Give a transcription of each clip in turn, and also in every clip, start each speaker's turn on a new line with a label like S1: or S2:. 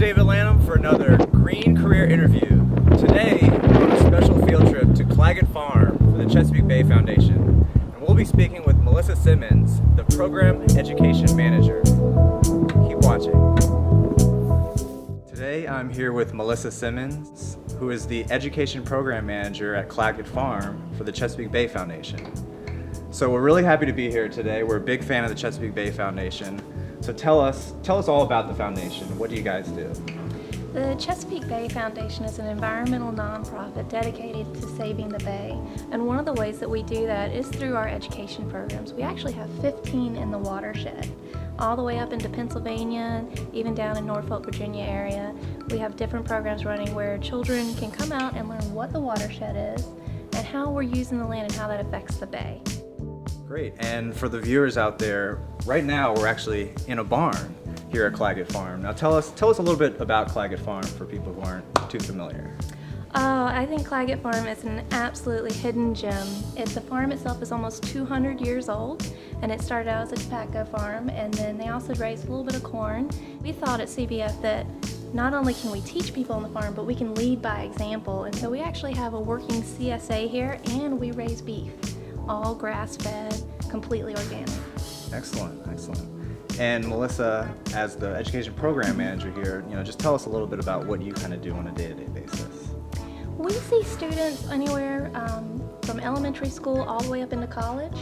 S1: David Lanham for another Green Career interview. Today, we're on a special field trip to Claggett Farm for the Chesapeake Bay Foundation. And we'll be speaking with Melissa Simmons, the Program Education Manager. Keep watching. Today, I'm here with Melissa Simmons, who is the Education Program Manager at Claggett Farm for the Chesapeake Bay Foundation. So we're really happy to be here today. We're a big fan of the Chesapeake Bay Foundation. So tell us all about the foundation. What do you guys do?
S2: The Chesapeake Bay Foundation is an environmental nonprofit dedicated to saving the bay. And one of the ways that we do that is through our education programs. We actually have 15 in the watershed, all the way up into Pennsylvania, even down in Norfolk, Virginia area. We have different programs running where children can come out and learn what the watershed is and how we're using the land and how that affects the bay.
S1: Great. And for the viewers out there, right now we're actually in a barn here at Claggett Farm. Now tell us a little bit about Claggett Farm for people who aren't too familiar.
S2: I think Claggett Farm is an absolutely hidden gem. The farm itself is almost 200 years old, and it started out as a tobacco farm, and then they also raised a little bit of corn. We thought at CBF that not only can we teach people on the farm, but we can lead by example, and so we actually have a working CSA here, and we raise beef. All grass-fed, completely organic.
S1: Excellent, excellent. And Melissa, as the education program manager here, just tell us a little bit about what you kind of do on a day-to-day basis.
S2: We see students anywhere from elementary school all the way up into college,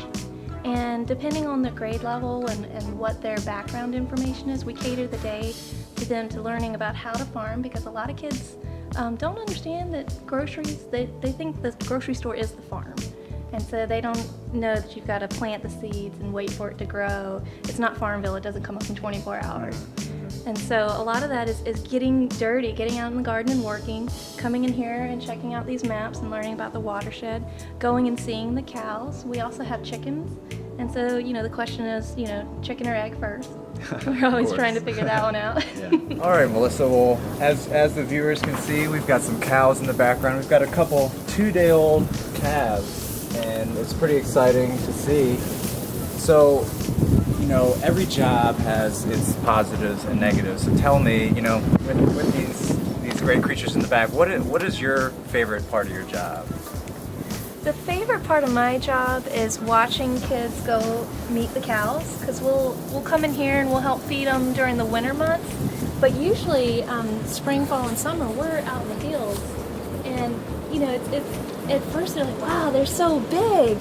S2: and depending on the grade level and what their background information is, we cater the day to them to learning about how to farm, because a lot of kids don't understand that groceries, they think the grocery store is the farm. And so they don't know that you've got to plant the seeds and wait for it to grow. It's not Farmville, it doesn't come up in 24 hours. And so a lot of that is getting dirty, getting out in the garden and working, coming in here and checking out these maps and learning about the watershed, going and seeing the cows. We also have chickens. And so, the question is, chicken or egg first. We're always trying to figure that one out.
S1: Yeah. All right, Melissa, well, as the viewers can see, we've got some cows in the background. We've got a couple 2-day-old calves, and it's pretty exciting to see. So, every job has its positives and negatives. So tell me, with these great creatures in the back, what is your favorite part of your job?
S2: The favorite part of my job is watching kids go meet the cows, because we'll come in here and we'll help feed them during the winter months. But usually, spring, fall, and summer, we're out in the fields, and it's at first they're like, wow, they're so big,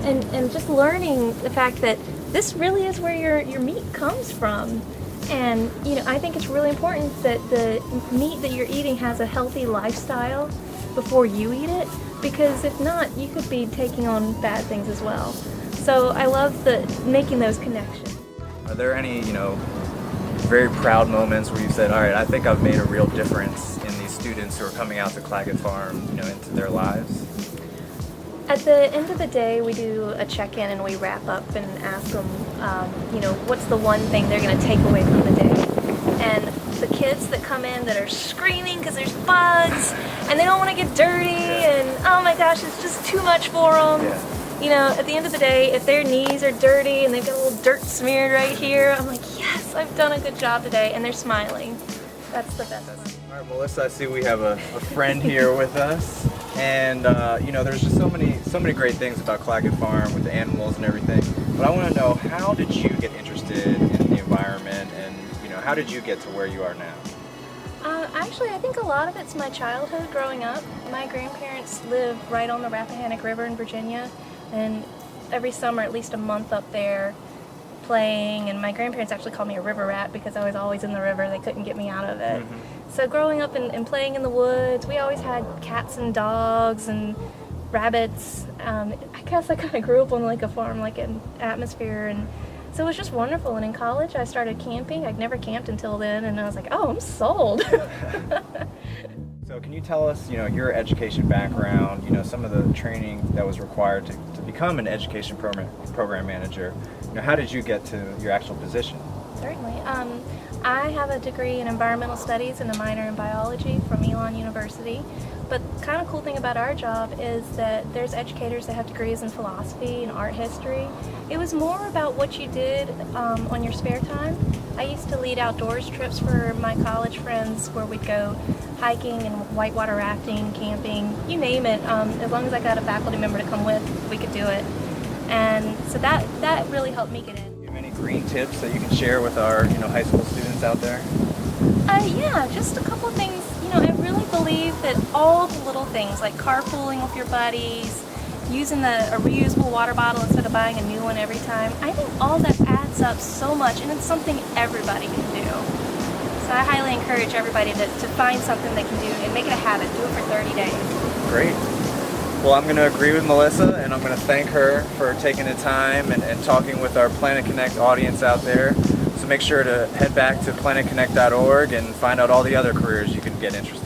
S2: and just learning the fact that this really is where your meat comes from. And I think it's really important that the meat that you're eating has a healthy lifestyle before you eat it, because if not, you could be taking on bad things as well. So I love making those connections.
S1: Are there any very proud moments where you said, all right, I think I've made a real difference in these students who are coming out to Claggett Farm into their lives?
S2: At the end of the day, we do a check-in and we wrap up and ask them, what's the one thing they're going to take away from the day. And the kids that come in that are screaming because there's bugs and they don't want to get dirty and oh my gosh, it's just too much for them. Yeah. At the end of the day, if their knees are dirty and they've got a little dirt smeared right here, I'm like, yes, I've done a good job today, and they're smiling. That's the best part.
S1: All right, Melissa, I see we have a friend here with us, and there's just so many great things about Claggett Farm with the animals and everything. But I want to know, how did you get interested in the environment, and how did you get to where you are now?
S2: Actually, I think a lot of it's my childhood growing up. My grandparents live right on the Rappahannock River in Virginia, and every summer at least a month up there playing, and my grandparents actually called me a river rat because I was always in the river. They couldn't get me out of it. Mm-hmm. So growing up and playing in the woods, we always had cats and dogs and rabbits. I guess I kind of grew up on like a farm, like an atmosphere, and so it was just wonderful. And in college I started camping. I'd never camped until then, and I was like, oh, I'm sold.
S1: So can you tell us, your education background, some of the training that was required to become an education program manager? How did you get to your actual position?
S2: Certainly. I have a degree in environmental studies and a minor in biology from Elon University. But the kind of cool thing about our job is that there's educators that have degrees in philosophy and art history. It was more about what you did on your spare time. I used to lead outdoors trips for my college friends where we'd go hiking and whitewater rafting, camping, you name it. As long as I got a faculty member to come with, we could do it. And so that really helped me get in.
S1: Do you have any green tips that you can share with our high school students out there?
S2: Yeah, just a couple of things. I really believe that all the little things like carpooling with your buddies, using a reusable water bottle instead of buying a new one every time, I think all that adds up so much, and it's something everybody can do. So I highly encourage everybody to find something they can do and make it a habit. Do it for 30 days.
S1: Great. Well, I'm going to agree with Melissa, and I'm going to thank her for taking the time and talking with our Planet Connect audience out there. So make sure to head back to planetconnect.org and find out all the other careers you can get interested in.